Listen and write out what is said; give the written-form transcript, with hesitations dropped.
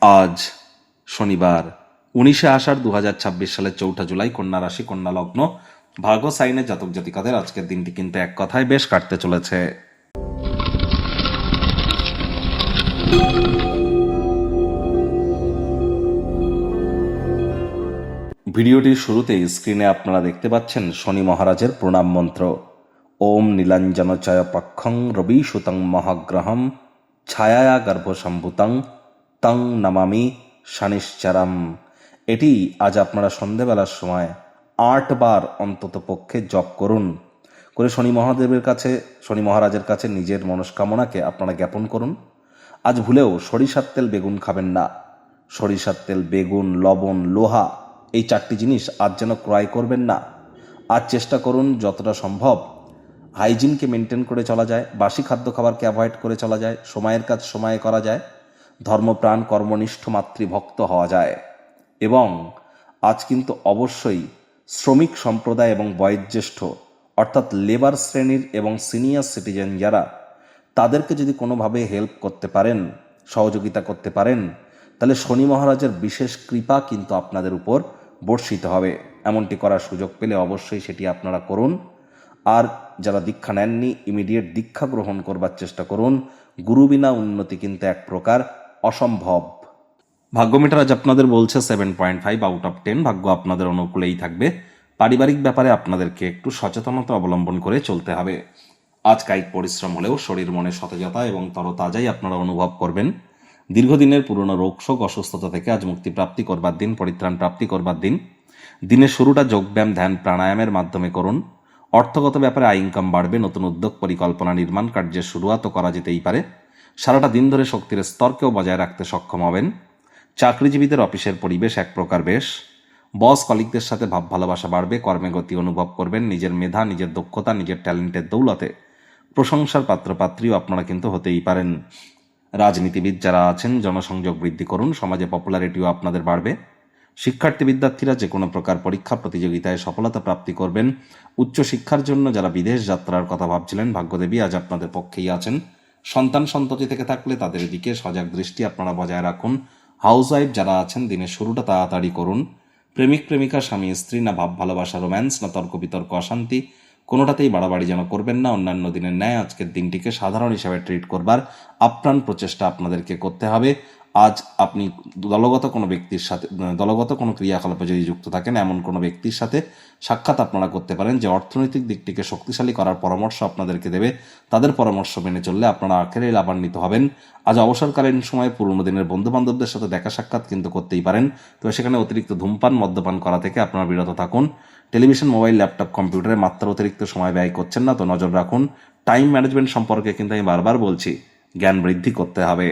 আজ শনিবার 19শে আষাঢ় 2026 সালের 4 জুলাই, কন্যা রাশি, কন্যা লগ্ন, ভাগ্য সাইনের জাতক জাতিকাদের আজকের দিনটি কিন্তু এক কথায় বেশ কাটতে চলেছে। ভিডিওটির শুরুতেই স্ক্রিনে আপনারা দেখতে পাচ্ছেন শনি মহারাজের প্রণাম মন্ত্র। ওম নীলাঞ্জনচয় পক্ষং রবি সুতং মহাগ্রহম ছায়া গর্ভসম্ভূতং তং নমামি শনিশ্চরম। এটি আজ আপনারা সন্ধেবেলার সময় 8 বার অন্তত পক্ষে জপ করুন। করে শনি মহারাজের কাছে নিজের মনস্কামনাকে আপনারা জ্ঞাপন করুন। আজ ভুলেও সরিষার তেল বেগুন খাবেন না। সরিষার তেল, বেগুন, লবণ, লোহা, এই 4টি জিনিস আজ যেন ক্রয় করবেন না। আজ চেষ্টা করুন যতটা সম্ভব হাইজিনকে মেনটেন করে চলা যায়, বাসি খাদ্য খাবারকে অ্যাভয়েড করে চলা যায়, সময়ের কাজ সময়ে করা যায়, ধর্মপ্রাণ কর্মনিষ্ঠ মাতৃভক্ত হওয়া যায়। এবং আজ কিন্তু অবশ্যই শ্রমিক সম্প্রদায় এবং বয়োজ্যেষ্ঠ অর্থাৎ লেবার শ্রেণীর এবং সিনিয়র সিটিজেন যারা, তাদেরকে যদি কোনোভাবে হেল্প করতে পারেন, সহযোগিতা করতে পারেন, তাহলে শনি মহারাজের বিশেষ কৃপা কিন্তু আপনাদের উপর বর্ষিত হবে। এমনটি করার সুযোগ পেলে অবশ্যই সেটি আপনারা করুন। আর যারা দীক্ষা নেননি, ইমিডিয়েট দীক্ষা গ্রহণ করবার চেষ্টা করুন। গুরু বিনা উন্নতি কিন্তু এক প্রকার অসম্ভব। ভাগ্য মিটার আজ আপনাদের বলছে 7.5 আউট অফ 10। ভাগ্য আপনাদের অনুকূলেই থাকবে। পারিবারিক ব্যাপারে আপনাদেরকে একটু সচেতনতা অবলম্বন করে চলতে হবে। আজ কায়িক পরিশ্রম হলেও শরীর মনে সতেজতা এবং তরতাজাই আপনারা অনুভব করবেন। দীর্ঘদিনের পুরনো রোগশোক অসুস্থতা থেকে আজ মুক্তি প্রাপ্তি করবার দিন, পরিত্রাণ প্রাপ্তি করবার দিন। দিনের শুরুটা যোগব্যায়াম, ধ্যান, প্রাণায়ামের মাধ্যমে করুন। অর্থগত ব্যাপারে আয় ইনকাম বাড়বে। নতুন উদ্যোগ, পরিকল্পনা, নির্মাণ কার্যের শুরুয়াতও করা যেতেই পারে। সারাটা দিন ধরে শক্তির স্তরকেও বজায় রাখতে সক্ষম হবেন। চাকরিজীবীদের অফিসের পরিবেশ এক প্রকার বেশ। বস কলিগদের সাথে ভাব ভালোবাসা বাড়বে। কর্মে গতি অনুভব করবেন। নিজের মেধা, নিজের দক্ষতা, নিজের ট্যালেন্টের দৌলতে প্রশংসার পাত্রপাত্রীও আপনারা কিন্তু হতেই পারেন। রাজনীতিবিদ যারা আছেন, জনসংযোগ বৃদ্ধি করুন। সমাজে পপুলারিটিও আপনাদের বাড়বে। শিক্ষার্থী বিদ্যার্থীরা যে কোনো প্রকার পরীক্ষা প্রতিযোগিতায় সফলতা প্রাপ্তি করবেন। উচ্চশিক্ষার জন্য যারা বিদেশ যাত্রার কথা ভাবছিলেন, ভাগ্যদেবী আজ আপনাদের পক্ষেই আছেন। সন্তান সন্ততি থেকে থাকলে তাদের দিকে সজাগ দৃষ্টি আপনারা বজায় রাখুন। হাউসওয়াইফ যারা আছেন, দিনের শুরুটা তাড়াতাড়ি করুন। প্রেমিক প্রেমিকা, স্বামী স্ত্রী, না ভাব ভালোবাসা, রোম্যান্স, না তর্ক বিতর্ক, অশান্তি, কোনোটাতেই বাড়াবাড়ি যেন করবেন না। অন্যান্য দিনের ন্যায় আজকের দিনটিকে সাধারণ হিসাবে ট্রিট করবার আপ্রাণ প্রচেষ্টা আপনাদেরকে করতে হবে। আজ আপনি দলগত কোনো ক্রিয়াকলাপে যদি যুক্ত থাকেন, এমন কোনো ব্যক্তির সাথে সাক্ষাৎ আপনারা করতে পারেন যে অর্থনৈতিক দিকটিকে শক্তিশালী করার পরামর্শ আপনাদেরকে দেবে। তাদের পরামর্শ মেনে চললে আপনারা আখেরে লাভান্বিত হবেন। আজ অবসরকালীন সময়ে পুরনো দিনের বন্ধু বান্ধবদের সাথে দেখা সাক্ষাৎ কিন্তু করতেই পারেন। তবে সেখানে অতিরিক্ত ধূমপান, মদ্যপান করা থেকে আপনারা বিরত থাকুন। টেলিভিশন, মোবাইল, ল্যাপটপ, কম্পিউটারে মাত্রা অতিরিক্ত সময় ব্যয় করছেন না তো নজর রাখুন। টাইম ম্যানেজমেন্ট সম্পর্কে কিন্তু আমি বারবার বলছি, জ্ঞান বৃদ্ধি করতে হবে।